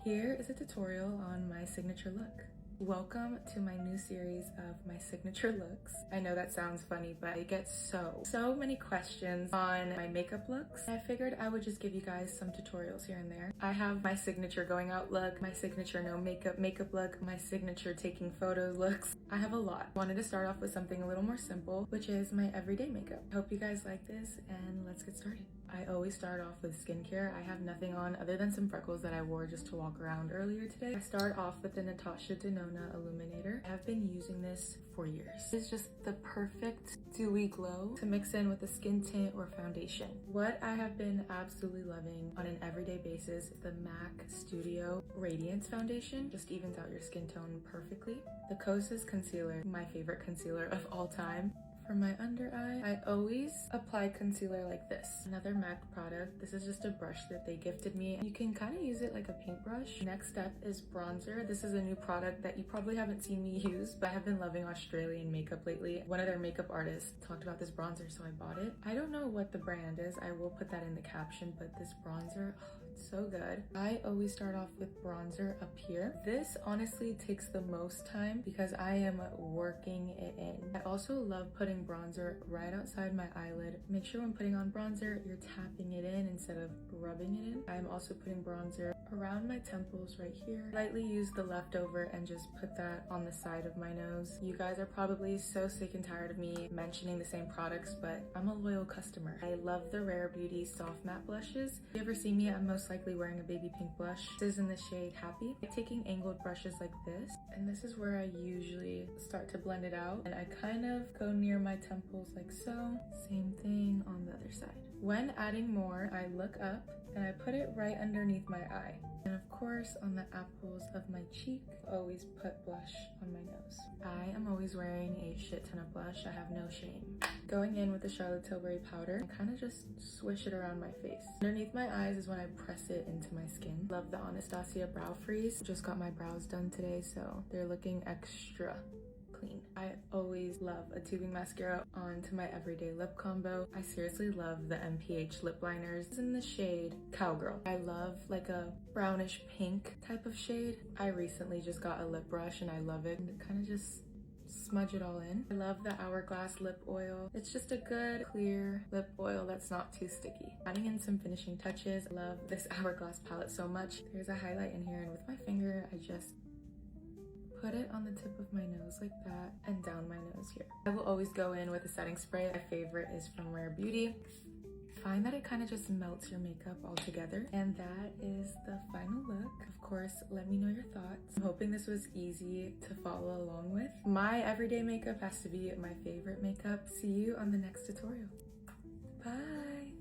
Here is a tutorial on my signature look. Welcome to my new series of my signature looks. I know that sounds funny, but I get so many questions on my makeup looks. I figured I would just give you guys some tutorials here and there. I have my signature going out look, my signature no makeup look, my signature taking photos looks. I have a lot. Wanted to start off with something a little more simple, which is my everyday makeup. Hope you guys like this and let's get started. I always start off with skincare. I have nothing on other than some freckles that I wore just to walk around earlier today. I start off with the Natasha Denona Illuminator. I have been using this for years. It's just the perfect dewy glow to mix in with a skin tint or foundation. What I have been absolutely loving on an everyday basis is the MAC Studio Radiance Foundation. Just evens out your skin tone perfectly. The Kosas Concealer, my favorite concealer of all time. For my under eye, I always apply concealer like this. Another MAC product. This is just a brush that they gifted me. You can kind of use it like a paintbrush. Next step is bronzer. This is a new product that you probably haven't seen me use, but I have been loving Australian makeup lately. One of their makeup artists talked about this bronzer, so I bought it. I don't know what the brand is. I will put that in the caption, but this bronzer, oh, it's so good. I always start off with bronzer up here. This honestly takes the most time because I am working it in. I also love putting bronzer right outside my eyelid. Make sure when putting on bronzer, you're tapping it in instead of rubbing it in. I'm also putting bronzer around my temples right here. Lightly use the leftover and just put that on the side of my nose. You guys are probably so sick and tired of me mentioning the same products, but I'm a loyal customer. I love the Rare Beauty soft matte blushes. If you ever see me, I'm most likely wearing a baby pink blush. This is in the shade Happy. I'm taking angled brushes like this, and this is where I usually start to blend it out, and I kind of go near my temples like so. Same thing on the other side. When adding more, I look up and I put it right underneath my eye. And of course, on the apples of my cheek, I always put blush on my nose. I am always wearing a shit ton of blush. I have no shame. Going in with the Charlotte Tilbury powder, I kind of just swish it around my face. Underneath my eyes is when I press it into my skin. Love the Anastasia Brow Freeze. Just got my brows done today, so they're looking extra clean. I always love a tubing mascara onto my everyday lip combo. I seriously love the MPH lip liners. It's in the shade Cowgirl. I love like a brownish pink type of shade. I recently just got a lip brush and I love it. And it kind of just smudge it all in. I love the Hourglass lip oil. It's just a good clear lip oil that's not too sticky. Adding in some finishing touches. I love this Hourglass palette so much. There's a highlight in here and with my finger I just put it on the tip of my nose like that and down my nose here. I will always go in with a setting spray. My favorite is from Rare Beauty. Find that it kind of just melts your makeup all together. And that is the final look. Of course, let me know your thoughts. I'm hoping this was easy to follow along with. My everyday makeup has to be my favorite makeup. See you on the next tutorial. Bye.